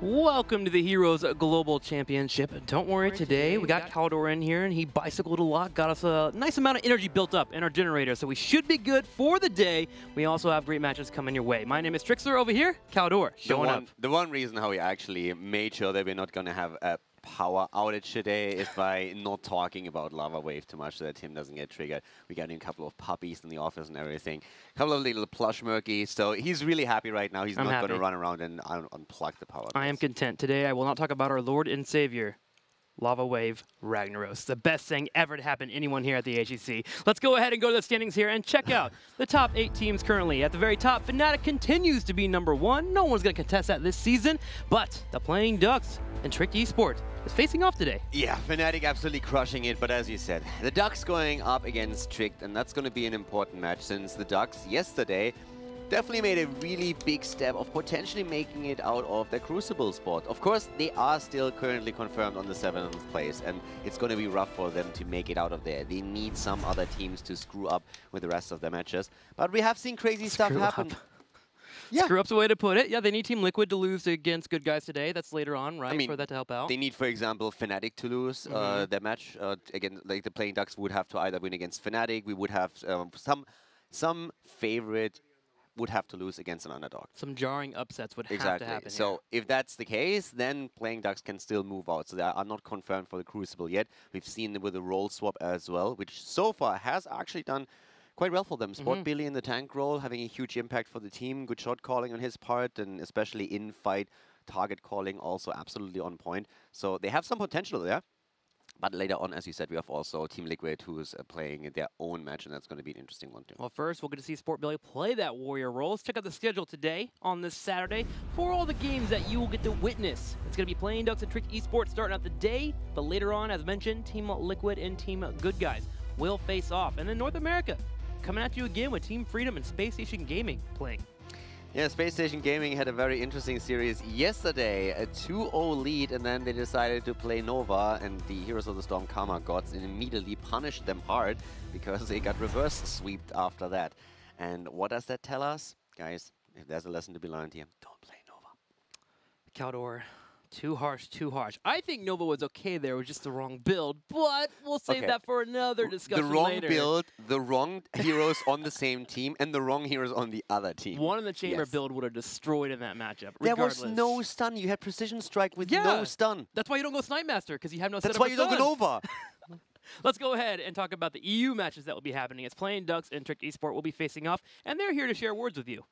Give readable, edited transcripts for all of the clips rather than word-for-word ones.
Welcome to the Heroes Global Championship. Don't worry, today we got Caldor in here, and he bicycled a lot, got us a nice amount of energy built up in our generator, so we should be good for the day. We also have great matches coming your way. My name is Trixler over here, Caldor, showing up. The one reason how we actually made sure that we're not going to have a power outage today is by not talking about Lava Wave too much so that Tim doesn't get triggered. We got him a couple of puppies in the office and everything. A couple of little plush murkies. So he's really happy right now. He's not going to run around and unplug the power. I am content. Today I will not talk about our Lord and Savior, Lava Wave Ragnaros. The best thing ever to happen to anyone here at the HGC. Let's go ahead and go to the standings here and check out the top 8 teams currently. At the very top, Fnatic continues to be #1. No one's going to contest that this season, but the Playing Ducks and Trick Esport is facing off today. Yeah, Fnatic absolutely crushing it, but as you said, the Ducks going up against Trick, and that's going to be an important match since the Ducks yesterday definitely made a really big step of potentially making it out of the Crucible spot. Of course, they are still currently confirmed on the 7th place, and it's going to be rough for them to make it out of there. They need some other teams to screw up with the rest of their matches. But we have seen crazy stuff happen. Yeah. Screw up's a way to put it. Yeah, they need Team Liquid to lose against Good Guys today. That's later on, right, for that to help out. They need, for example, Fnatic to lose their match. Again, like the Playing Ducks would have to either win against Fnatic. We would have some favorite would have to lose against an underdog. Some jarring upsets would have to happen. So if that's the case, then Playing Ducks can still move out. So they are not confirmed for the Crucible yet. We've seen them with a role swap as well, which so far has actually done quite well for them. Sport Billy in the tank role, having a huge impact for the team. Good shot calling on his part, and especially in fight, target calling also absolutely on point. So they have some potential there. But later on, as you said, we have also Team Liquid who's playing their own match, and that's going to be an interesting one too. Well, first, we'll get to see Sport Billy play that warrior role. Let's check out the schedule today on this Saturday for all the games that you will get to witness. It's going to be Playing Ducks and Trick Esports starting out the day, but later on, as mentioned, Team Liquid and Team Good Guys will face off. And then North America coming at you again with Team Freedom and Space Station Gaming playing. Yeah, Space Station Gaming had a very interesting series yesterday, a 2-0 lead, and then they decided to play Nova, and the Heroes of the Storm Karma Gods immediately punished them hard because they got reverse sweeped after that. And what does that tell us? Guys, if there's a lesson to be learned here, don't play Nova. Caldor, too harsh, too harsh. I think Nova was okay there, it was just the wrong build, but we'll save that for another discussion later. The wrong build, the wrong heroes on the same team, and the wrong heroes on the other team. One in the chamber build would have destroyed in that matchup, There was no stun. You had Precision Strike with no stun. That's why you don't go Snipe Master, because you have no That's why you don't go Nova. Let's go ahead and talk about the EU matches that will be happening. It's Playing Ducks and Trick Esport will be facing off, and they're here to share words with you.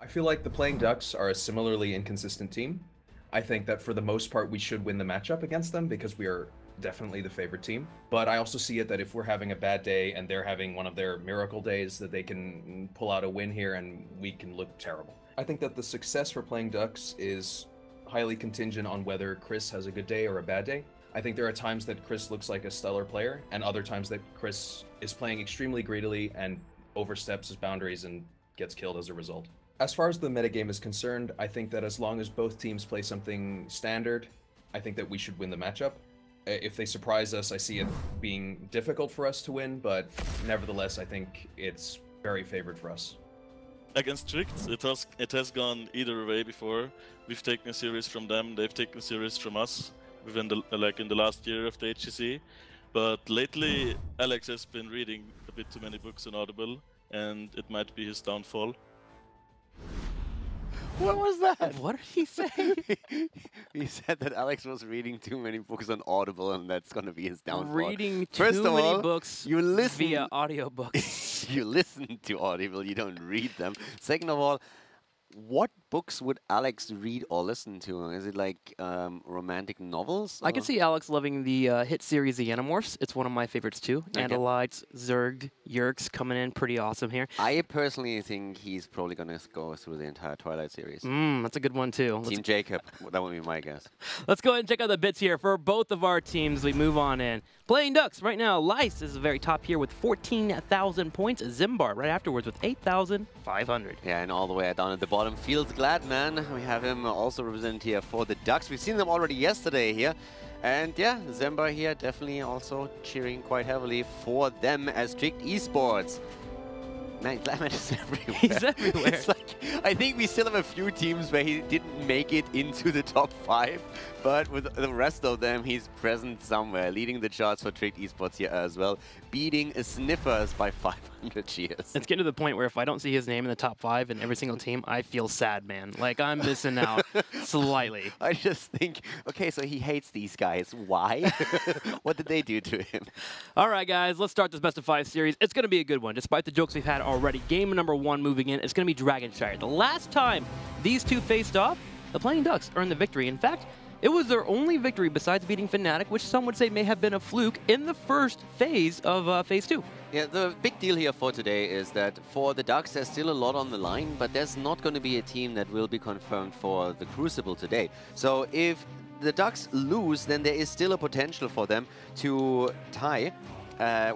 I feel like the Playing Ducks are a similarly inconsistent team. I think that for the most part we should win the matchup against them because we are definitely the favorite team. But I also see it that if we're having a bad day and they're having one of their miracle days, that they can pull out a win here and we can look terrible. I think that the success for Playing Ducks is highly contingent on whether Chris has a good day or a bad day. I think there are times that Chris looks like a stellar player and other times that Chris is playing extremely greedily and oversteps his boundaries and gets killed as a result. As far as the metagame is concerned, I think that as long as both teams play something standard, I think that we should win the matchup. If they surprise us, I see it being difficult for us to win, but nevertheless, I think it's very favored for us. Against Trick, it has gone either way before. We've taken a series from them, they've taken a series from us within the in the last year of the HGC. But lately, Alex has been reading a bit too many books on Audible, and it might be his downfall. What was that? What did he say? He said that Alex was reading too many books on Audible, and that's going to be his downfall. Reading too many books via audiobooks. You listen to Audible, you don't read them. Second of all, what books would Alex read or listen to? Is it like romantic novels? I can see Alex loving the hit series The Animorphs. It's one of my favorites too. Okay. Andalites, Zerg, Yerks coming in pretty awesome here. I personally think he's probably going to go through the entire Twilight series. That's a good one too. Team Jacob, that would be my guess. Let's go ahead and check out the bits here for both of our teams. We move on in. Playing Ducks right now, Lice is the very top here with 14,000 points. Zimbar right afterwards with 8,500. Yeah, and all the way down at the bottom, Fields Glad, man. We have him also represented here for the Ducks. We've seen them already yesterday here. And yeah, Zimbar here definitely also cheering quite heavily for them as Trick Esports. Man, Gladman is everywhere. He's everywhere. It's like, I think we still have a few teams where he didn't make it into the top 5, but with the rest of them, he's present somewhere, leading the charts for Tricked Esports here as well, beating Sniffers by 500 cheers. It's getting to the point where if I don't see his name in the top 5 in every single team, I feel sad, man. Like, I'm missing out slightly. I just think, okay, so he hates these guys. Why? What did they do to him? All right, guys, let's start this best of 5 series. It's going to be a good one, despite the jokes we've had already. Game number 1 moving in, it's going to be Dragonshire. The last time these two faced off, the Playing Ducks earned the victory. In fact, it was their only victory besides beating Fnatic, which some would say may have been a fluke in the first phase of Phase 2. Yeah, the big deal here for today is that for the Ducks, there's still a lot on the line, but there's not going to be a team that will be confirmed for the Crucible today. So if the Ducks lose, then there is still a potential for them to tie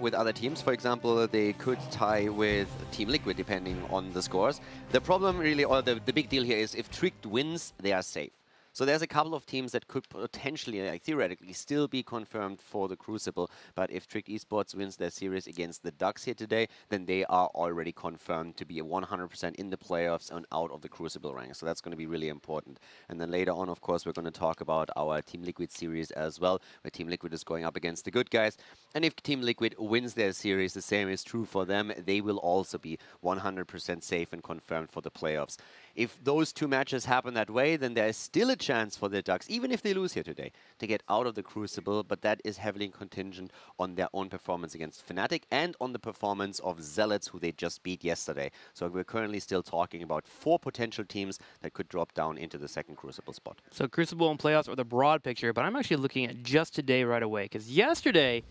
with other teams. For example, they could tie with Team Liquid, depending on the scores. The problem really, or the big deal here is if Tricked wins, they are safe. So there's a couple of teams that could potentially, like, theoretically, still be confirmed for the Crucible. But if Tricked Esports wins their series against the Ducks here today, then they are already confirmed to be 100% in the playoffs and out of the Crucible rank. So that's going to be really important. And then later on, of course, we're going to talk about our Team Liquid series as well, where Team Liquid is going up against the good guys. And if Team Liquid wins their series, the same is true for them. They will also be 100% safe and confirmed for the playoffs. If those two matches happen that way, then there is still a chance for the Ducks, even if they lose here today, to get out of the Crucible, but that is heavily contingent on their own performance against Fnatic and on the performance of Zealots, who they just beat yesterday. So we're currently still talking about 4 potential teams that could drop down into the second Crucible spot. So Crucible and playoffs are the broad picture, but I'm actually looking at just today right away, because yesterday,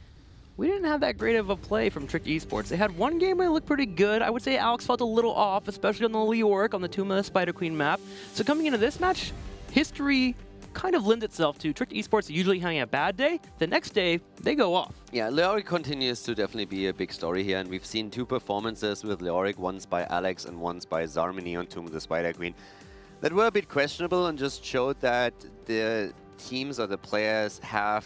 we didn't have that great of a play from Tricked Esports. They had one game where it looked pretty good. I would say Alex felt a little off, especially on the Leoric on the Tuma Spider Queen map. So coming into this match, history kind of lends itself to Tricked Esports usually having a bad day. The next day, they go off. Yeah, Leoric continues to definitely be a big story here, and we've seen 2 performances with Leoric, once by Alex and once by Zarmini on Tomb of the Spider Queen, that were a bit questionable and just showed that the teams or the players have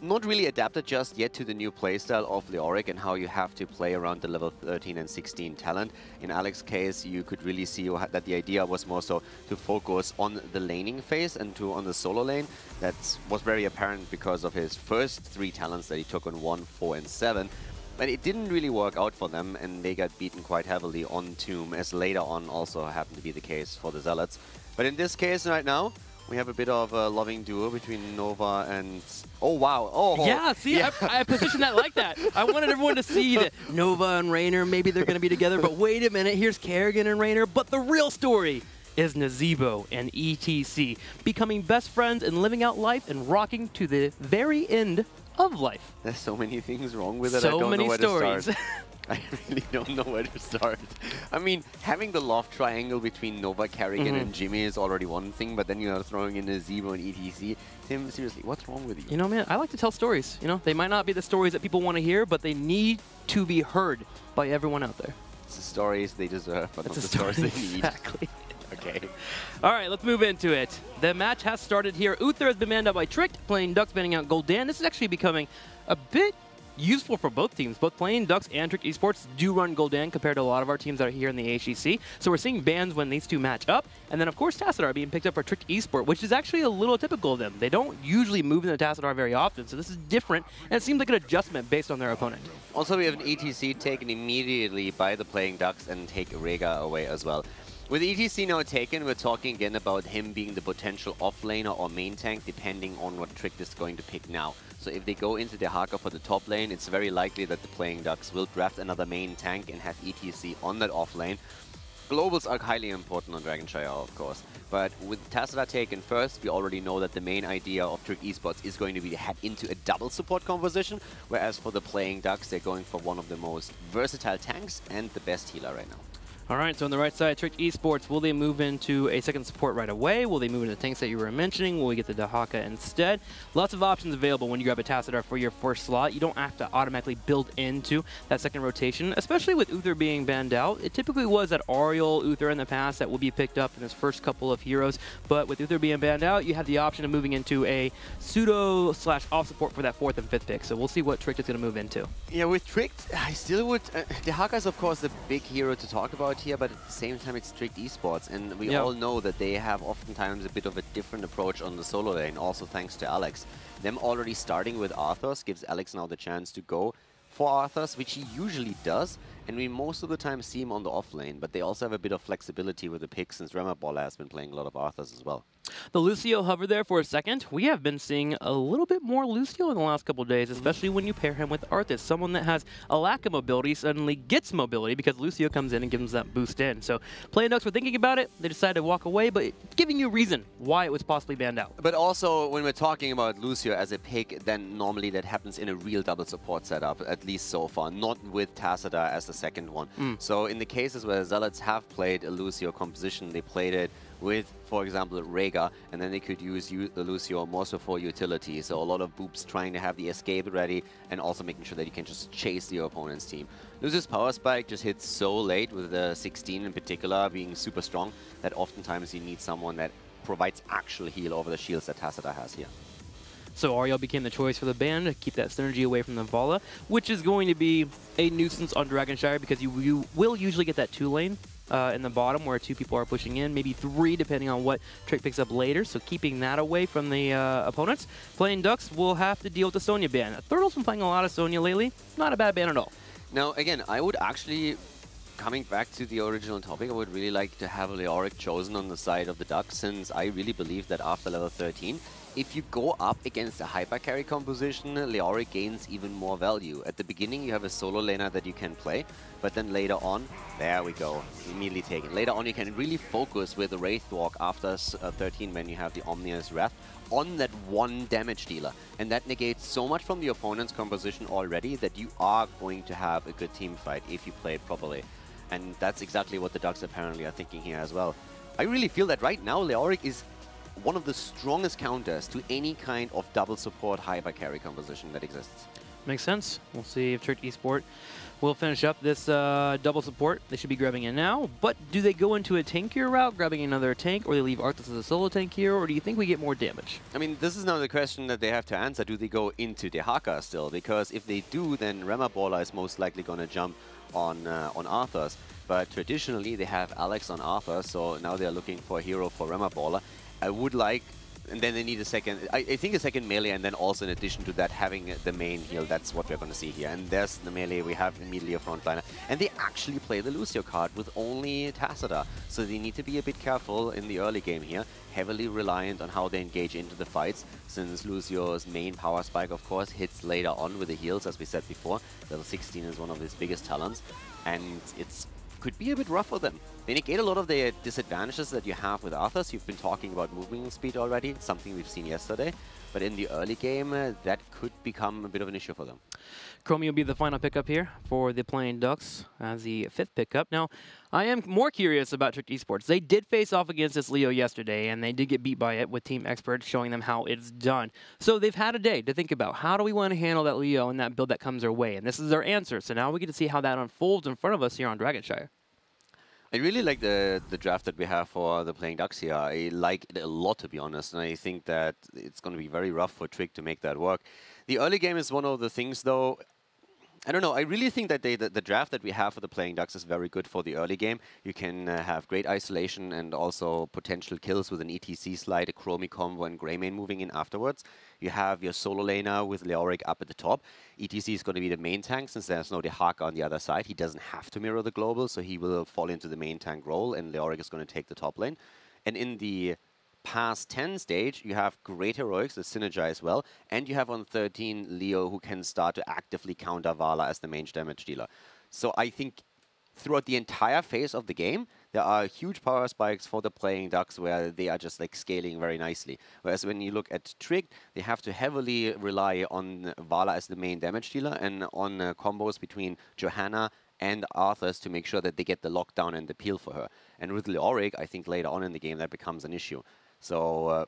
not really adapted just yet to the new playstyle of Leoric and how you have to play around the level 13 and 16 talent. In Alex's case, you could really see that the idea was more so to focus on the laning phase and on the solo lane. That was very apparent because of his first 3 talents that he took on 1, 4, and 7. But it didn't really work out for them, and they got beaten quite heavily on Tomb, as later on also happened to be the case for the Zealots. But in this case right now, we have a bit of a loving duo between Nova and... Oh, wow. Oh, yeah, see, yeah. I positioned that like that. I wanted everyone to see that Nova and Raynor, maybe they're going to be together, but wait a minute, here's Kerrigan and Raynor. But the real story is Nazeebo and ETC becoming best friends and living out life and rocking to the very end of life. There's so many things wrong with it. So I don't many know where stories. to start. I really don't know where to start. I mean, having the love triangle between Nova, Kerrigan, and Jimmy is already one thing, but then you're throwing in Nazeebo and ETC. Tim, seriously, what's wrong with you? You know, man, I like to tell stories. You know, they might not be the stories that people want to hear, but they need to be heard by everyone out there. It's the stories they deserve, but not the stories they need. Exactly. Okay. All right, let's move into it. The match has started here. Uther has been manned up by Tricked, Playing Ducks banning out Gul'dan. This is actually becoming a bit useful for both teams. Both Playing Ducks and Tricked Esports do run Gul'dan compared to a lot of our teams that are here in the HGC. So we're seeing bans when these two match up. And then, of course, Tassadar being picked up for Tricked Esport, which is actually a little typical of them. They don't usually move into Tassadar very often, so this is different. And it seems like an adjustment based on their opponent. Also, we have an ETC taken immediately by the Playing Ducks and take Rega away as well. With ETC now taken, we're talking again about him being the potential offlaner or main tank, depending on what Tricked is going to pick now. So if they go into the Haka for the top lane, it's very likely that the Playing Ducks will draft another main tank and have ETC on that off lane. Globals are highly important on Dragonshire, of course. But with Tassadar taken first, we already know that the main idea of Tricked Esports is going to be to head into a double support composition, whereas for the Playing Ducks, they're going for one of the most versatile tanks and the best healer right now. All right, so on the right side, Trick Esports, will they move into a second support right away? Will they move into the tanks that you were mentioning? Will we get the Dahaka instead? Lots of options available when you grab a Tassadar for your first slot. You don't have to automatically build into that second rotation, especially with Uther being banned out. It typically was that Ariel, Uther in the past that will be picked up in his first couple of heroes, but with Uther being banned out, you have the option of moving into a pseudo/off support for that 4th and 5th pick. So we'll see what Trick is going to move into. Yeah, with Trick, I still would... Dahaka is, of course, the big hero to talk about here, but at the same time, it's Trick Esports, and we all know that they have oftentimes a bit of a different approach on the solo lane, also thanks to Alex. Them already starting with Arthas gives Alex now the chance to go for Arthas, which he usually does, and we most of the time see him on the off lane, but they also have a bit of flexibility with the pick since Remabola has been playing a lot of Arthas as well. The Lucio hover there for a second. We have been seeing a little bit more Lucio in the last couple of days, especially when you pair him with Arthas. Someone that has a lack of mobility suddenly gets mobility because Lucio comes in and gives them that boost in. So Playing Ducks were thinking about it. They decided to walk away, but giving you a reason why it was possibly banned out. But also, when we're talking about Lucio as a pick, then normally that happens in a real double support setup, at least so far, not with Tassadar as the second one. So in the cases where Zealots have played a Lucio composition, they played it with, for example, Rhaegar, and then they could use the Lucio more so for utility. So a lot of boops trying to have the escape ready and also making sure that you can just chase your opponent's team. Lucio's power spike just hits so late, with the 16 in particular being super strong, that oftentimes you need someone that provides actual heal over the shields that Tassadar has here. So Ariel became the choice for the ban to keep that synergy away from the Vala, which is going to be a nuisance on Dragonshire because you will usually get that 2-lane in the bottom where 2 people are pushing in, maybe 3 depending on what Trick picks up later, so keeping that away from the opponents. Playing Ducks will have to deal with the Sonya ban. Thurtle's been playing a lot of Sonya lately. Not a bad ban at all. Now, again, I would actually, coming back to the original topic, I would really like to have Leoric chosen on the side of the Ducks, since I really believe that after level 13, if you go up against a hyper carry composition, Leoric gains even more value. At the beginning, you have a solo laner that you can play, but then later on, there we go, immediately taken. Later on, you can really focus with the Wraith Walk after 13 when you have the Omnia's Wrath on that one damage dealer. And that negates so much from the opponent's composition already that you are going to have a good team fight if you play it properly. And that's exactly what the Ducks apparently are thinking here as well. I really feel that right now, Leoric is one of the strongest counters to any kind of double support hyper carry composition that exists. Makes sense. We'll see if Trick Esport will finish up this double support. They should be grabbing it now, but do they go into a tankier route, grabbing another tank, or they leave Arthas as a solo tank here, or do you think we get more damage? I mean, this is now the question that they have to answer. Do they go into Dahaka still? Because if they do, then Remabola is most likely going to jump on Arthas. But traditionally, they have Alex on Arthas, so now they're looking for a hero for Remabola. I would like, and then they need a second, I think a second melee, and then also in addition to that, having the main heal. That's what we're going to see here. And there's the melee, we have immediately a frontliner. And they actually play the Lucio card with only Tassadar. So they need to be a bit careful in the early game here, heavily reliant on how they engage into the fights, since Lucio's main power spike, of course, hits later on with the heals, as we said before. Level 16 is one of his biggest talents, and it's could be a bit rough for them. They negate a lot of the disadvantages that you have with Arthas. You've been talking about movement speed already, something we've seen yesterday. But in the early game, that could become a bit of an issue for them. Chromie will be the final pickup here for the Playing Ducks as the 5th pickup. Now, I am more curious about Trick Esports. They did face off against this Leo yesterday, and they did get beat by it with Team Expert showing them how it's done. So they've had a day to think about how do we want to handle that Leo and that build that comes their way. And this is their answer. So now we get to see how that unfolds in front of us here on Dragonshire. I really like the draft that we have for the Playing Ducks here. I like it a lot, to be honest, and I think that it's going to be very rough for Trick to make that work. The early game is one of the things, though. I don't know. I really think that the draft that we have for the Playing Ducks is very good for the early game. You can have great isolation and also potential kills with an ETC slide, a Chromie combo, and Greymane moving in afterwards. You have your solo laner with Leoric up at the top. ETC is going to be the main tank since there's no Dahaka on the other side. He doesn't have to mirror the global, so he will fall into the main tank role, and Leoric is going to take the top lane. And in the past 10 stage, you have great heroics that synergize well, and you have on 13 Leo who can start to actively counter Vala as the main damage dealer. So I think throughout the entire phase of the game, there are huge power spikes for the Playing Ducks where they are just like scaling very nicely. Whereas when you look at Trick, they have to heavily rely on Vala as the main damage dealer and on combos between Johanna and Arthas to make sure that they get the lockdown and the peel for her. And with Leoric, I think later on in the game that becomes an issue. So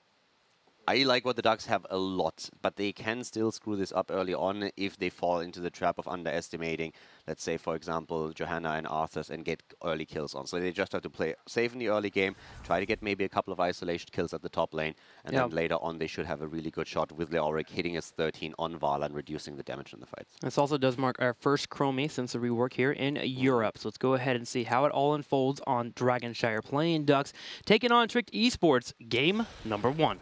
I like what the Ducks have a lot, but they can still screw this up early on if they fall into the trap of underestimating, let's say, for example, Johanna and Arthas and get early kills on. So they just have to play safe in the early game, try to get maybe a couple of isolation kills at the top lane, and then later on they should have a really good shot with Leoric hitting his 13 on Vala and reducing the damage in the fights. This also does mark our first Chromie since the rework here in Europe. So let's go ahead and see how it all unfolds on Dragonshire playing Ducks, taking on Tricked Esports, game number 1.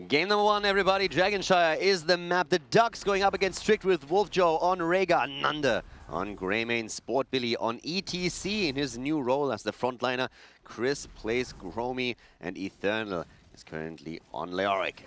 Game number 1, everybody. Dragonshire is the map. The Ducks going up against Strict with Wolfjoe on Rhaegar, Nanda on Greymane, Sport Billy on ETC in his new role as the frontliner. Chris plays Chromie, and Eternal is currently on Leoric.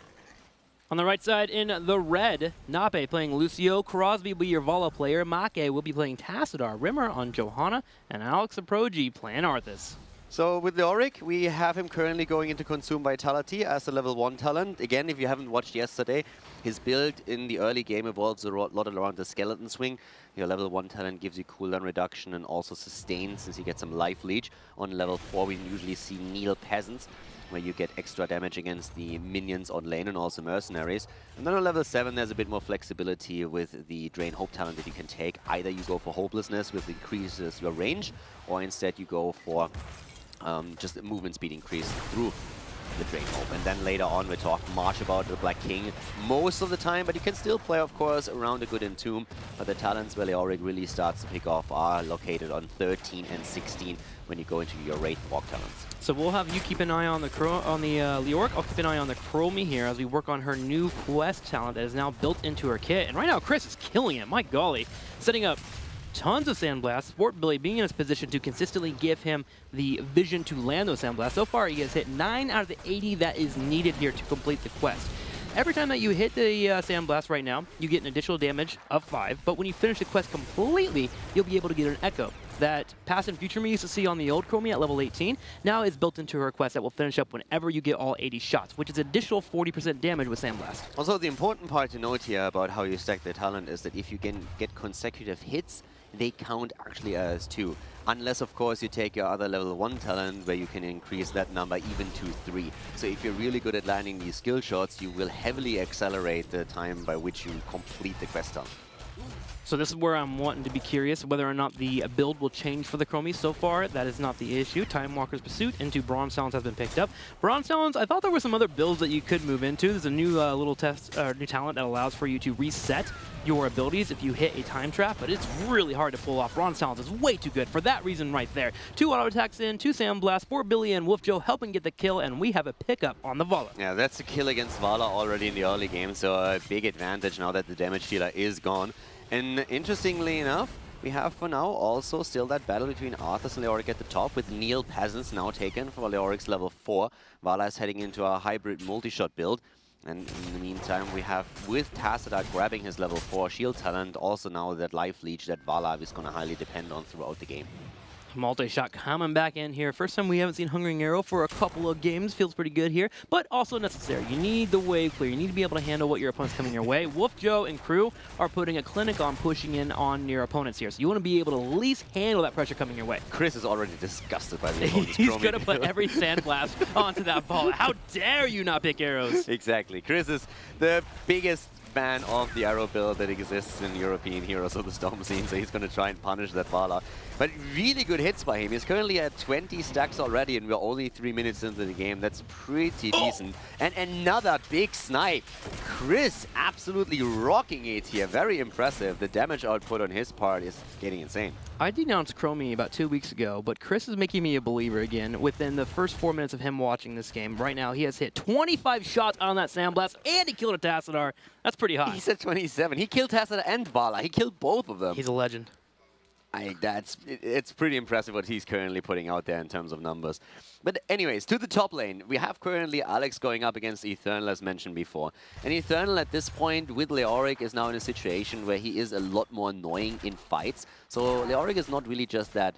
On the right side in the red, Nape playing Lucio, Crosby will be your Vala player, Make will be playing Tassadar, Rimmer on Johanna, and Alex Aproji playing Arthas. So with Leoric, we have him currently going into Consume Vitality as a level 1 talent. Again, if you haven't watched yesterday, his build in the early game evolves a lot around the Skeleton Swing. Your level 1 talent gives you cooldown reduction and also sustain since you get some life leech. On level 4, we usually see Kneel Peasants, where you get extra damage against the minions on lane and also mercenaries. And then on level 7, there's a bit more flexibility with the Drain Hope talent that you can take. Either you go for Hopelessness, which increases your range, or instead you go for just a movement speed increase through the Drain Hope. And then later on we talk much about the Black King most of the time, but you can still play, of course, around a good Entomb. But the talents where Leoric really starts to pick off are located on 13 and 16 when you go into your Wraith Walk talents. So we'll have you keep an eye on the Leoric. I'll keep an eye on the Chromie here as we work on her new quest talent that is now built into her kit. And right now Chris is killing it, my golly. Setting up tons of Sandblasts. Sport Billy being in his position to consistently give him the vision to land those Sandblasts. So far, he has hit 9 out of the 80 that is needed here to complete the quest. Every time that you hit the Sandblast right now, you get an additional damage of 5, but when you finish the quest completely, you'll be able to get an Echo. That Past and Future me used to see on the old Chromie at level 18 now is built into her quest that will finish up whenever you get all 80 shots, which is additional 40% damage with Sandblast. Also, the important part to note here about how you stack the talent is that if you can get consecutive hits, they count actually as 2. Unless, of course, you take your other level 1 talent where you can increase that number even to 3. So if you're really good at landing these skill shots, you will heavily accelerate the time by which you complete the quest talent. So this is where I'm wanting to be curious whether or not the build will change for the Chromie. So far, that is not the issue. Time Walker's Pursuit into Bronze Talons has been picked up. Bronze Talons, I thought there were some other builds that you could move into. There's a new new talent that allows for you to reset your abilities if you hit a time trap, but it's really hard to pull off. Bronze Talons is way too good for that reason right there. 2 auto attacks in, 2 Sandblasts, Sport Billy and Wolfjoe helping get the kill, and we have a pickup on the Vala. Yeah, that's a kill against Vala already in the early game, so a big advantage now that the damage dealer is gone. And interestingly enough, we have for now also still that battle between Arthas and Leoric at the top, with Kneel Peasants now taken for Leoric's level 4. Vala is heading into a hybrid multi-shot build. And in the meantime, we have, with Tassadar grabbing his level 4 shield talent, also now that life leech that Vala is going to highly depend on throughout the game. Multi-shot coming back in here. First time we haven't seen Hungering Arrow for a couple of games. Feels pretty good here, but also necessary. You need the wave clear. You need to be able to handle what your opponent's coming your way. Wolfjoe and crew are putting a clinic on pushing in on your opponents here, so you want to be able to at least handle that pressure coming your way. Chris is already disgusted by the opponent's He's going to put every Sandblast onto that ball. How dare you not pick arrows? Exactly. Chris is the biggest fan of the arrow build that exists in European Heroes of the Storm scene, so he's going to try and punish that Vala. But really good hits by him. He's currently at 20 stacks already, and we're only 3 minutes into the game. That's pretty decent. And another big snipe. Chris absolutely rocking it here. Very impressive. The damage output on his part is getting insane. I denounced Chromie about 2 weeks ago, but Chris is making me a believer again within the first 4 minutes of him watching this game. Right now, he has hit 25 shots on that Sandblast, and he killed a Tassadar. That's pretty high. He's at 27. He killed Tassadar and Vala. He killed both of them. He's a legend. It's pretty impressive what he's currently putting out there in terms of numbers. But anyways, to the top lane, we have currently Alex going up against Eternal, as mentioned before. And Eternal at this point with Leoric is now in a situation where he is a lot more annoying in fights. So Leoric is not really just that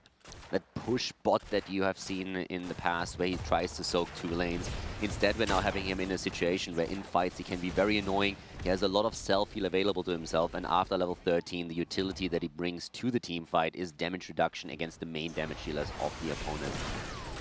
that push bot that you have seen in the past where he tries to soak 2 lanes. Instead, we're now having him in a situation where in fights he can be very annoying. He has a lot of self-heal available to himself, and after level 13, the utility that he brings to the team fight is damage reduction against the main damage dealers of the opponent.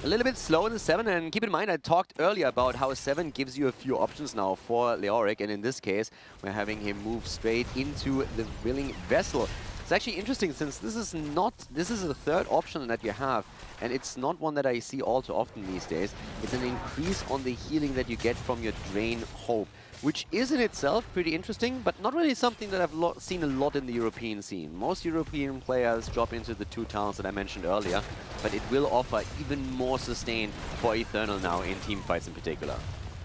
A little bit slow in the 7, and keep in mind I talked earlier about how 7 gives you a few options now for Leoric, and in this case we're having him move straight into the Willing Vessel. It's actually interesting since this is the third option that you have, and it's not one that I see all too often these days. It's an increase on the healing that you get from your Drain Hope, which is in itself pretty interesting, but not really something that I've seen a lot in the European scene. Most European players drop into the 2 talents that I mentioned earlier, but it will offer even more sustain for Eternal now in team fights in particular.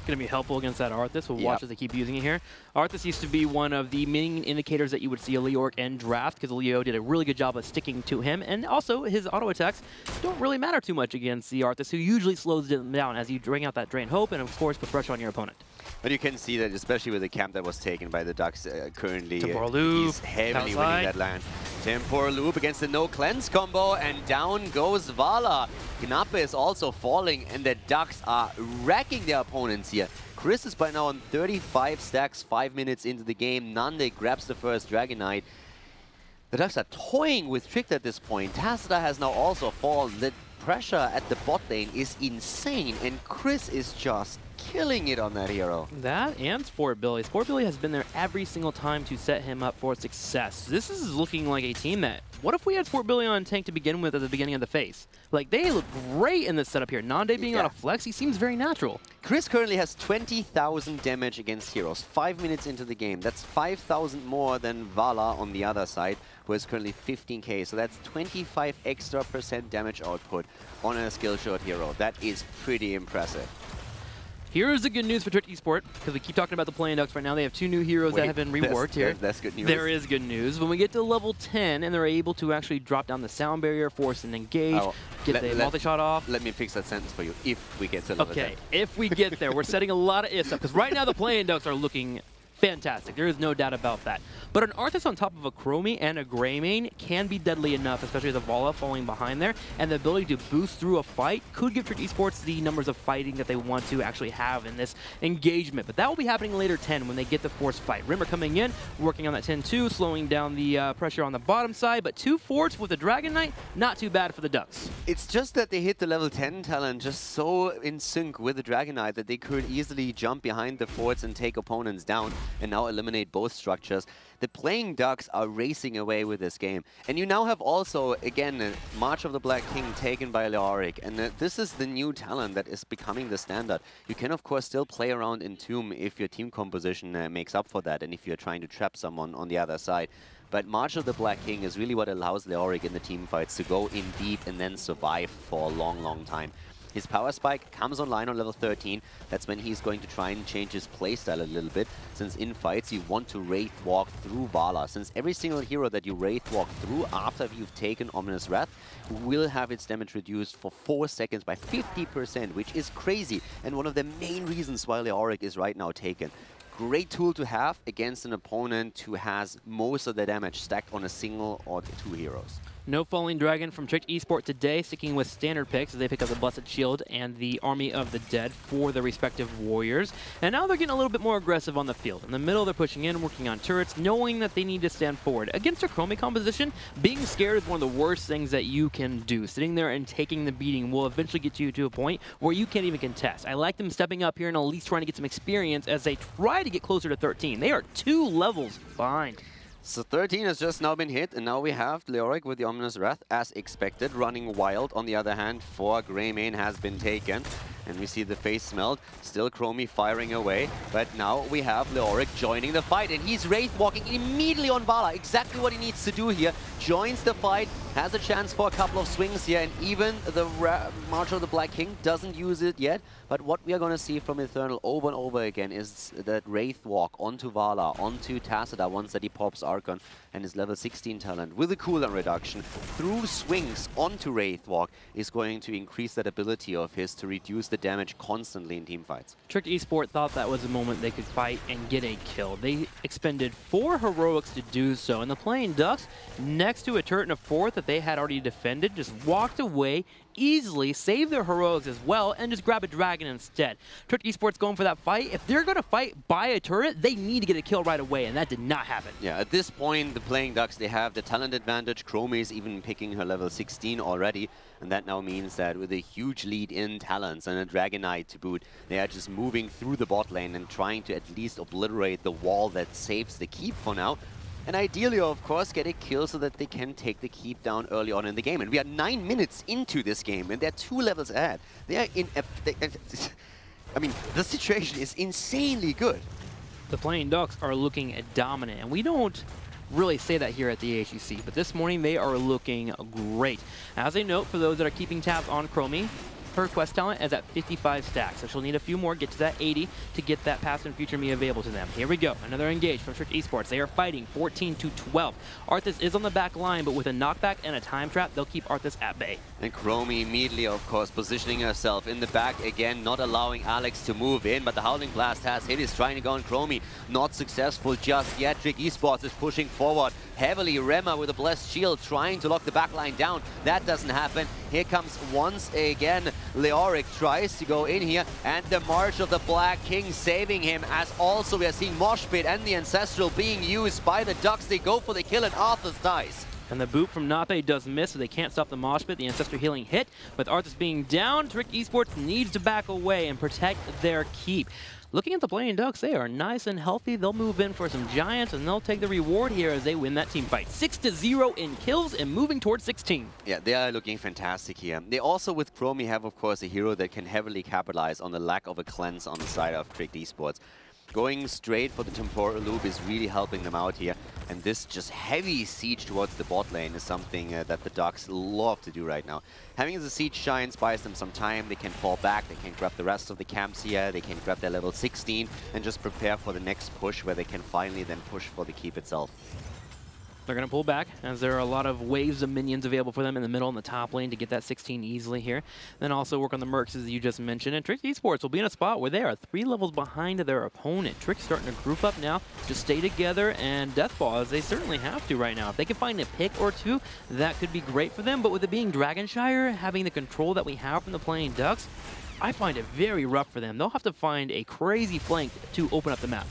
Going to be helpful against that Arthas. We'll watch as they keep using it here. Arthas used to be one of the main indicators that you would see a Leoric end draft, because Leo did a really good job of sticking to him, and also his auto attacks don't really matter too much against the Arthas, who usually slows them down as you bring out that Drain Hope and of course put pressure on your opponent. But you can see that, especially with the camp that was taken by the Ducks currently, Temporal Loop, he's heavily winning that land. Temporal Loop against the No Cleanse combo, and down goes Vala. Knappe is also falling, and the Ducks are wrecking their opponents here. Chris is by now on 35 stacks, 5 minutes into the game. Nande grabs the first Dragon Knight. The Ducks are toying with Tricked at this point. Tacita has now also fallen. The pressure at the bot lane is insane, and Chris is just killing it on that hero. That and Sport Billy. Sport Billy has been there every single time to set him up for success. This is looking like a team that, what if we had Sport Billy on tank to begin with at the beginning of the phase? Like, they look great in this setup here. Nande being on a flex, he seems very natural. Chris currently has 20,000 damage against heroes, 5 minutes into the game. That's 5,000 more than Vala on the other side, who is currently 15k. So that's 25% extra damage output on a skill shot hero. That is pretty impressive. Here's the good news for Tricked Esport, because we keep talking about the Playing Ducks right now. They have 2 new heroes that have been reworked here. That's good news. There is good news. When we get to level 10 and they're able to actually drop down the sound barrier, force and engage, get the multi-shot off. Let me fix that sentence for you. If we get to level 10. Okay, if we get there. We're setting a lot of ifs up, because right now the Playing Ducks are looking fantastic. There is no doubt about that. But an Arthas on top of a Chromie and a Greymane can be deadly enough, especially the Vala falling behind there, and the ability to boost through a fight could give Tricked Esports the numbers of fighting that they want to actually have in this engagement. But that will be happening later 10 when they get the forced fight. Rimmer coming in, working on that 10-2, slowing down the pressure on the bottom side, but 2 forts with a Dragon Knight, not too bad for the Ducks. It's just that they hit the level 10 talent just so in sync with the Dragon Knight that they could easily jump behind the forts and take opponents down and now eliminate both structures. The Playing Ducks are racing away with this game. And you now have also, again, March of the Black King taken by Leoric. And this is the new talent that is becoming the standard. You can, of course, still play around in Tomb if your team composition makes up for that and if you're trying to trap someone on the other side. But March of the Black King is really what allows Leoric in the team fights to go in deep and then survive for a long, long time. His power spike comes online on level 13. That's when he's going to try and change his playstyle a little bit, since in fights you want to Wraith Walk through Vala. Since every single hero that you Wraith Walk through after you've taken Ominous Wrath will have its damage reduced for 4 seconds by 50%, which is crazy, and one of the main reasons why Leoric is right now taken. Great tool to have against an opponent who has most of the damage stacked on a single or 2 heroes. No Falling Dragon from Tricked Esport today, sticking with standard picks as they pick up the Blessed Shield and the Army of the Dead for their respective warriors. And now they're getting a little bit more aggressive on the field. In the middle, they're pushing in, working on turrets, knowing that they need to stand forward. Against their Chromie composition, being scared is one of the worst things that you can do. Sitting there and taking the beating will eventually get you to a point where you can't even contest. I like them stepping up here and at least trying to get some experience as they try to get closer to 13. They are 2 levels behind. So 13 has just now been hit, and now we have Leoric with the Ominous Wrath, as expected, running wild. On the other hand, 4 Greymane has been taken, and we see the face smelt. Still Chromie firing away, but now we have Leoric joining the fight, and he's Wraith walking immediately on Vala. Exactly what he needs to do here. Joins the fight, has a chance for a couple of swings here, and even the March of the Black King doesn't use it yet. But what we are going to see from Eternal over and over again is that Wraith Walk onto Vala, onto Tacita once that he pops Archon and his level 16 talent with a cooldown reduction through swings onto Wraith Walk is going to increase that ability of his to reduce the damage constantly in team fights. Tricked Esport thought that was a moment they could fight and get a kill. They expended 4 heroics to do so, and the Playing Ducks, next to a turret and a 4th, that they had already defended, just walked away easily, saved their heroics as well, and just grab a dragon instead. Trick Esports going for that fight. If they're going to fight by a turret, they need to get a kill right away, and that did not happen. Yeah, at this point, the Playing Ducks, they have the talent advantage. Chromie is even picking her level 16 already, and that now means that with a huge lead in talents and a Dragon Knight to boot, they are just moving through the bot lane and trying to at least obliterate the wall that saves the keep for now. And ideally, of course, get a kill so that they can take the keep down early on in the game. And we are 9 minutes into this game, and they're 2 levels ahead. They are in I mean, the situation is insanely good. The Playing Ducks are looking dominant, and we don't really say that here at the HGC, but this morning they are looking great. As a note, for those that are keeping tabs on Chromie, her quest talent is at 55 stacks, so she'll need a few more, get to that 80 to get that past and future me available to them. Here we go, another engage from Trick Esports. They are fighting 14 to 12. Arthas is on the back line, but with a knockback and a time trap, they'll keep Arthas at bay. And Chromie immediately, of course, positioning herself in the back again, not allowing Alex to move in, but the Howling Blast has hit. He's trying to go on Chromie. Not successful just yet. Trick Esports is pushing forward heavily. Rema with a Blessed Shield trying to lock the back line down. That doesn't happen. Here comes once again Leoric, tries to go in here, and the March of the Black King saving him, as also we are seeing Mosh Pit and the Ancestral being used by the Ducks. They go for the kill and Arthas dies. And the boot from Nape does miss, so they can't stop the Mosh Pit. The Ancestor healing hit. With Arthas being down, Trick Esports needs to back away and protect their keep. Looking at the Playing Ducks, they are nice and healthy. They'll move in for some Giants, and they'll take the reward here as they win that team fight. 6-0 in kills and moving towards 16. Yeah, they are looking fantastic here. They also, with Chromie, have, of course, a hero that can heavily capitalize on the lack of a cleanse on the side of Trick Esports. Going straight for the temporal loop is really helping them out here. And this just heavy siege towards the bot lane is something that the Ducks love to do right now. Having the siege Giants buys them some time. They can fall back, they can grab the rest of the camps here, they can grab their level 16 and just prepare for the next push where they can finally then push for the keep itself. They're going to pull back, as there are a lot of waves of minions available for them in the middle and the top lane to get that 16 easily here. Then also work on the Mercs, as you just mentioned. And Trick Esports will be in a spot where they are 3 levels behind their opponent. Trick's starting to group up now, just stay together and deathball, as they certainly have to right now. If they can find a pick or two, that could be great for them. But with it being Dragonshire, having the control that we have from the Playing Ducks, I find it very rough for them. They'll have to find a crazy flank to open up the map.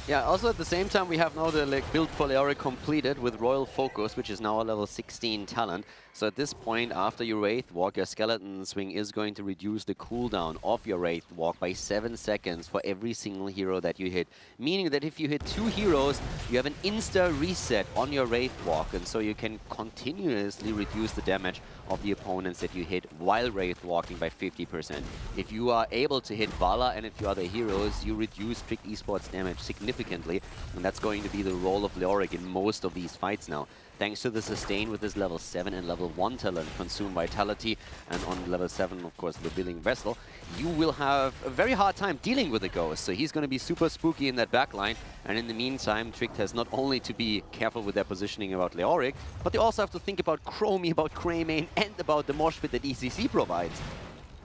Yeah, also at the same time, we have now the build for Leoric completed with Royal Focus, which is now a level 16 talent. So at this point, after your Wraith Walk, your Skeleton Swing is going to reduce the cooldown of your Wraith Walk by 7 seconds for every single hero that you hit. Meaning that if you hit 2 heroes, you have an insta reset on your Wraith Walk, and so you can continuously reduce the damage of the opponents that you hit while Wraith Walking by 50%. If you are able to hit Vala and a few other heroes, you reduce Trick Esports damage significantly, and that's going to be the role of Leoric in most of these fights now. Thanks to the sustain with his level 7 and level 1 talent, Consume Vitality, and on level 7, of course, the Billing Vessel, you will have a very hard time dealing with the Ghost. So he's going to be super spooky in that backline. And in the meantime, Trick has not only to be careful with their positioning about Leoric, but they also have to think about Chromie, about Greymane, and about the Mosh Pit that ECC provides.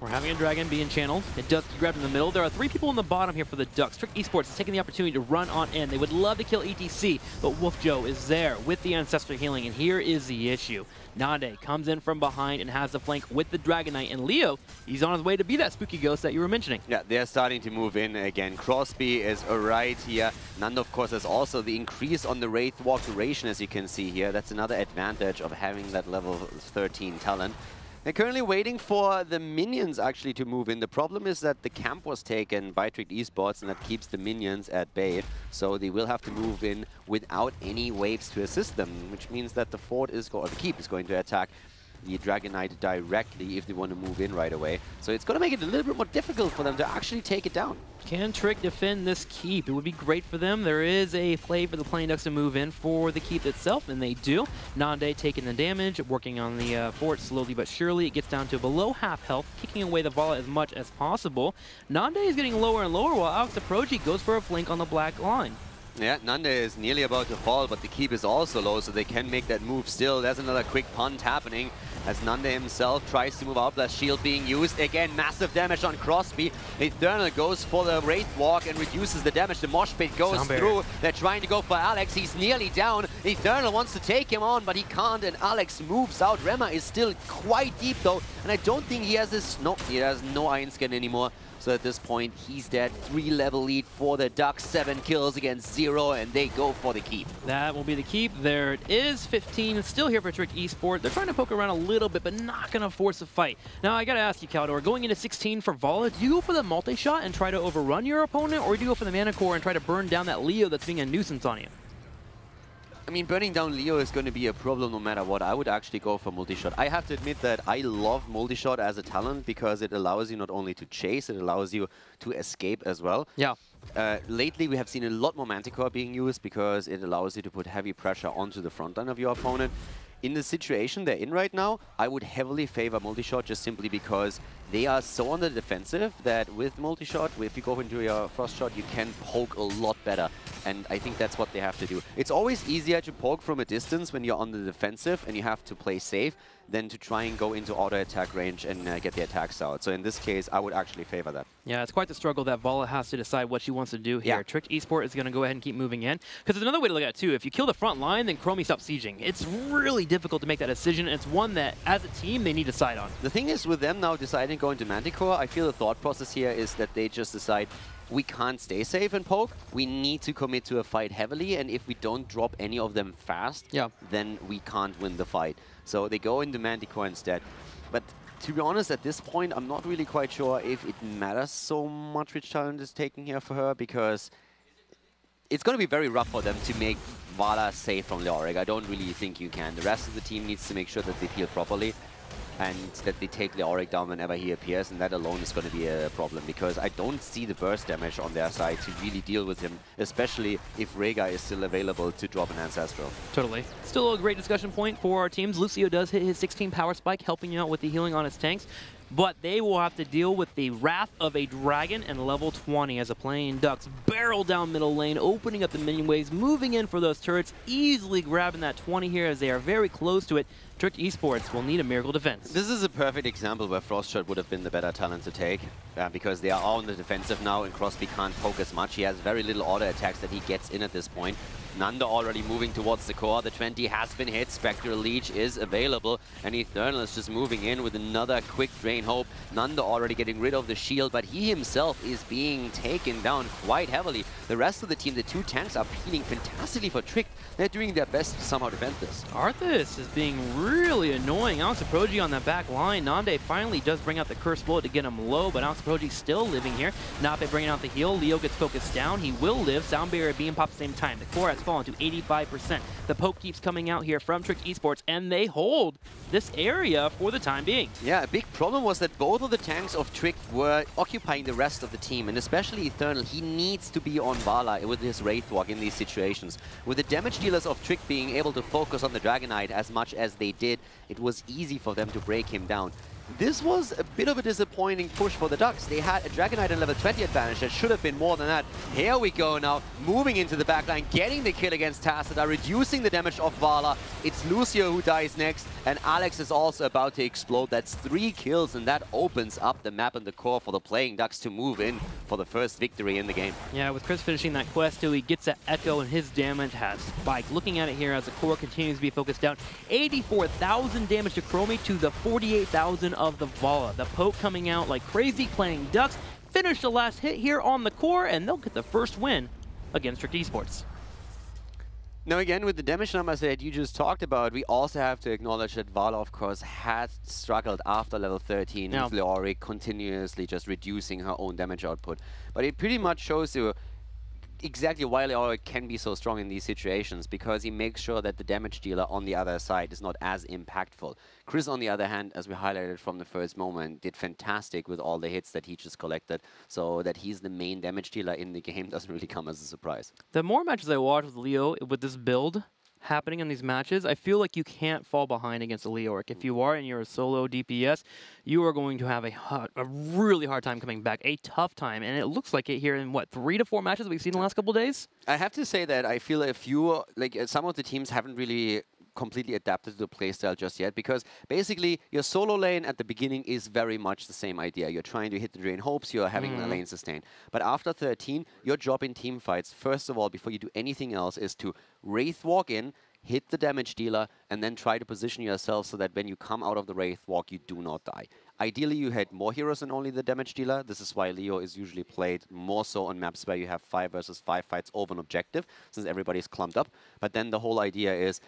We're having a dragon being channeled. It does get grabbed in the middle. There are 3 people in the bottom here for the Ducks. Trick Esports is taking the opportunity to run on in. They would love to kill ETC, but Wolf Joe is there with the Ancestor healing, and here is the issue. Nande comes in from behind and has the flank with the Dragon Knight, and Leo, he's on his way to be that spooky ghost that you were mentioning. Yeah, they're starting to move in again. Crosby is right here. Nando, of course, has also the increase on the Wraith Walk duration, as you can see here. That's another advantage of having that level 13 talent. They're currently waiting for the minions actually to move in. The problem is that the camp was taken by Trick Esports, and that keeps the minions at bay. So they will have to move in without any waves to assist them, which means that the fort is or the keep is going to attack the Dragon Knight directly if they want to move in right away. So it's going to make it a little bit more difficult for them to actually take it down. Can Trick defend this keep? It would be great for them. There is a play for the Playing Ducks to move in for the keep itself, and they do. Nande taking the damage, working on the fort slowly but surely. It gets down to below half health, kicking away the Vala as much as possible. Nande is getting lower and lower while Alex Aprochi goes for a flank on the black line. Yeah, Nande is nearly about to fall, but the keep is also low, so they can make that move still. There's another quick punt happening as Nande himself tries to move out. That shield being used. Again, massive damage on Crosby. Eternal goes for the Wraith Walk and reduces the damage. The Mosh Pit goes through. They're trying to go for Alex. He's nearly down. Eternal wants to take him on, but he can't, and Alex moves out. Rema is still quite deep though, and I don't think he has this... Nope, he has no Iron Skin anymore. So at this point, he's dead. 3-level lead for the Ducks, 7 kills against 0, and they go for the keep. That will be the keep. There it is, 15. It's still here for Trick Esport. They're trying to poke around a little bit, but not going to force a fight. Now, I got to ask you, Caldor, going into 16 for Vala, do you go for the multi-shot and try to overrun your opponent, or do you go for the Mana Core and try to burn down that Leo that's being a nuisance on you? I mean, burning down Leo is going to be a problem no matter what. I would actually go for multi-shot. I have to admit that I love multi-shot as a talent because it allows you not only to chase, it allows you to escape as well. Yeah. Lately, we have seen a lot more Manticore being used because it allows you to put heavy pressure onto the front line of your opponent. In the situation they're in right now, I would heavily favor multi-shot just simply because they are so on the defensive that with multi-shot, if you go into your frost shot, you can poke a lot better. And I think that's what they have to do. It's always easier to poke from a distance when you're on the defensive and you have to play safe than to try and go into auto-attack range and get the attacks out. So in this case, I would actually favor that. Yeah, it's quite the struggle that Vala has to decide what she wants to do here. Yeah. Trick Esport is going to go ahead and keep moving in. Because there's another way to look at it, too. If you kill the front line, then Chromie stops sieging. It's really difficult to make that decision. It's one that, as a team, they need to decide on. The thing is, with them now deciding going to Manticore, I feel the thought process here is that they just decide we can't stay safe and poke. We need to commit to a fight heavily, and if we don't drop any of them fast, then we can't win the fight. So they go into Manticore instead. But to be honest, at this point, I'm not really quite sure if it matters so much which talent is taken here for her, because it's going to be very rough for them to make Vala safe from Leoric. I don't really think you can. The rest of the team needs to make sure that they heal properly and that they take Leoric down whenever he appears, and that alone is going to be a problem, because I don't see the burst damage on their side to really deal with him, especially if Rhaegar is still available to drop an Ancestral. Totally. Still a great discussion point for our teams. Lucio does hit his 16 power spike, helping out with the healing on his tanks, but they will have to deal with the Wrath of a Dragon and level 20 as the Playing Ducks barrel down middle lane, opening up the minion waves, moving in for those turrets, easily grabbing that 20 here as they are very close to it. Trick Esports will need a miracle defense. This is a perfect example where Frostshot would have been the better talent to take, because they are all on the defensive now and Crosby can't poke as much. He has very little auto attacks that he gets in at this point. Nanda already moving towards the core. The 20 has been hit. Spectral Leech is available, and Eternal is just moving in with another quick Drain Hope. Nanda already getting rid of the shield, but he himself is being taken down quite heavily. The rest of the team, the 2 tanks, are peeling fantastically for Trick. They're doing their best to somehow defend this. Arthas is being really annoying. Alexaprogi on the back line. Nande finally does bring out the Curse Bullet to get him low, but Alexaprogi still living here. Nape bringing out the heal. Leo gets focused down. He will live. Sound Barrier being popped at the same time. The core has fallen to 85%. The poke keeps coming out here from Trick Esports, and they hold this area for the time being. Yeah, a big problem was that both of the tanks of Trick were occupying the rest of the team, and especially Eternal. He needs to be on Vala with his Wraith Walk in these situations. With the damage dealers of Trick being able to focus on the Dragonite as much as they did, it was easy for them to break him down. This was a bit of a disappointing push for the Ducks. They had a Dragonite and level 20 advantage. That should have been more than that. Here we go now, moving into the backline, getting the kill against Tacita, reducing the damage of Vala. It's Lucio who dies next, and Alex is also about to explode. That's 3 kills, and that opens up the map and the core for the Playing Ducks to move in for the first victory in the game. Yeah, with Chris finishing that quest too, he gets that Echo, and his damage has spiked. Looking at it here as the core continues to be focused down, 84,000 damage to Chromie to the 48,000 of the Vala. The poke coming out like crazy. Playing Ducks finish the last hit here on the core, and they'll get the first win against Trick Esports. Now again, with the damage numbers that you just talked about, we also have to acknowledge that Vala, of course, has struggled after level 13 with Leoric continuously just reducing her own damage output. But it pretty much shows you exactly why Leoric can be so strong in these situations, because he makes sure that the damage dealer on the other side is not as impactful. Chris, on the other hand, as we highlighted from the first moment, did fantastic with all the hits that he just collected, so that he's the main damage dealer in the game doesn't really come as a surprise. The more matches I watch with Leo with this build happening in these matches, I feel like you can't fall behind against a Leoric. If you are and you're a solo DPS, you are going to have a really hard time coming back, a tough time, and it looks like it here in, what, 3 to 4 matches we've seen in the last couple of days? I have to say that I feel a few, like some of the teams haven't really completely adapted to the playstyle just yet, because basically your solo lane at the beginning is very much the same idea. You're trying to hit the Drain Hopes, you're having the lane sustain. But after 13, your job in team fights, first of all, before you do anything else, is to Wraith Walk in, hit the damage dealer, and then try to position yourself so that when you come out of the Wraith Walk, you do not die. Ideally, you had more heroes than only the damage dealer. This is why Leo is usually played more so on maps where you have 5 versus 5 fights over an objective, since everybody's clumped up. But then the whole idea is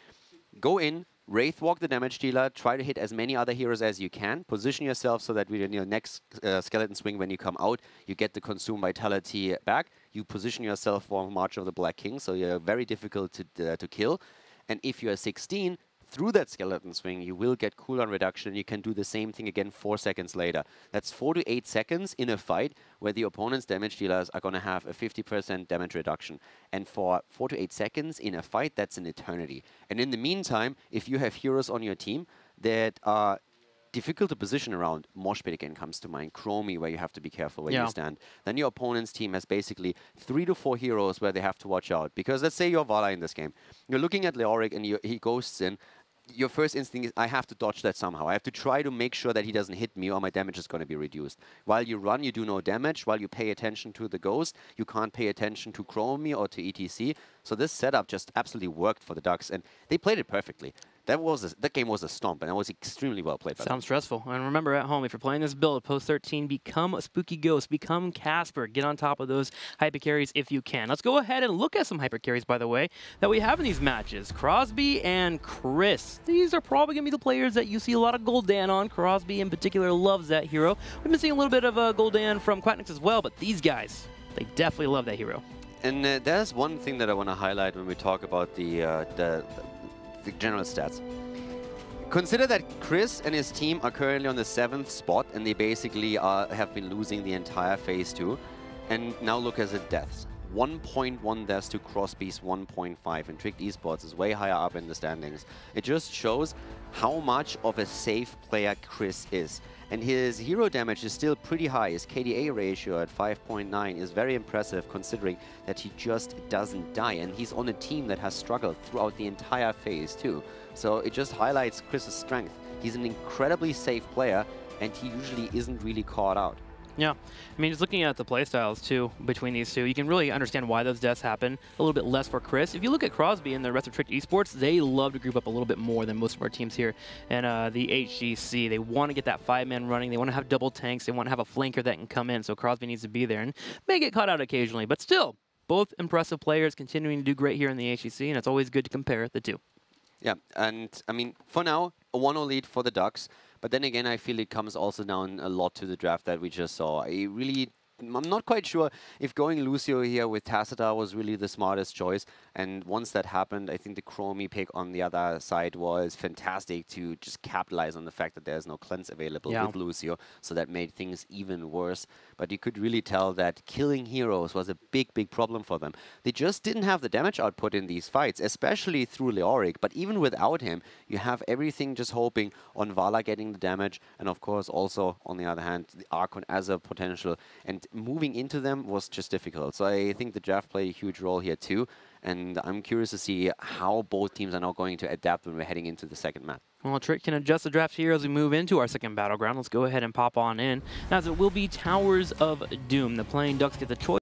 go in, Wraith Walk the damage dealer, try to hit as many other heroes as you can, position yourself so that with your next skeleton swing when you come out, you get the consume vitality back. You position yourself for March of the Black King, so you're very difficult to kill. And if you are 16, through that skeleton swing, you will get cooldown reduction. You can do the same thing again 4 seconds later. That's 4 to 8 seconds in a fight where the opponent's damage dealers are going to have a 50% damage reduction. And for 4 to 8 seconds in a fight, that's an eternity. And in the meantime, if you have heroes on your team that are difficult to position around, Mosh Pit again comes to mind, Chromie, where you have to be careful where you stand. Then your opponent's team has basically 3 to 4 heroes where they have to watch out. Because let's say you're Vala in this game. You're looking at Leoric and he ghosts in. Your first instinct is, I have to dodge that somehow. I have to try to make sure that he doesn't hit me or my damage is going to be reduced. While you run, you do no damage. While you pay attention to the ghost, you can't pay attention to Chromie or to ETC. So this setup just absolutely worked for the Ducks, and they played it perfectly. That game was a stomp, and it was extremely well played by them. Sounds stressful. And remember at home, if you're playing this build, post 13, become a Spooky Ghost, become Casper, get on top of those hyper carries if you can. Let's go ahead and look at some hyper carries, by the way, that we have in these matches. Crosby and Chris. These are probably going to be the players that you see a lot of Gul'dan on. Crosby in particular loves that hero. We've been seeing a little bit of Gul'dan from Quacknix as well, but these guys, they definitely love that hero. And there's one thing that I want to highlight when we talk about the general stats. Consider that Chris and his team are currently on the 7th spot, and they basically have been losing the entire phase 2. And now look at the deaths. 1.1 deaths to Crosby's 1.5, and Tricked Esports is way higher up in the standings. It just shows how much of a safe player Chris is. And his hero damage is still pretty high. His KDA ratio at 5.9 is very impressive, considering that he just doesn't die. And he's on a team that has struggled throughout the entire phase too. So it just highlights Chris's strength. He's an incredibly safe player, and he usually isn't really caught out. Yeah, I mean, just looking at the playstyles, too, between these two, you can really understand why those deaths happen. A little bit less for Chris. If you look at Crosby and the rest of Tricked Esports, they love to group up a little bit more than most of our teams here in the HGC. They want to get that 5-man running. They want to have double tanks. They want to have a flanker that can come in, so Crosby needs to be there and may get caught out occasionally. But still, both impressive players continuing to do great here in the HGC, and it's always good to compare the two. Yeah, and I mean, for now, a 1-0 lead for the Ducks. But then again, I feel it comes also down a lot to the draft that we just saw. I'm not quite sure if going Lucio here with Tacita was really the smartest choice. And once that happened, I think the Chromie pick on the other side was fantastic to just capitalize on the fact that there's no cleanse available with Lucio. So that made things even worse. But you could really tell that killing heroes was a big, big problem for them. They just didn't have the damage output in these fights, especially through Leoric. But even without him, you have everything just hoping on Vala getting the damage. And of course, also, on the other hand, the Archon as a potential. And moving into them was just difficult. So I think the draft played a huge role here too. And I'm curious to see how both teams are now going to adapt when we're heading into the second map. Well, Trick can adjust the draft here as we move into our second battleground. Let's go ahead and pop on in, as it will be Towers of Doom. The playing Ducks get the choice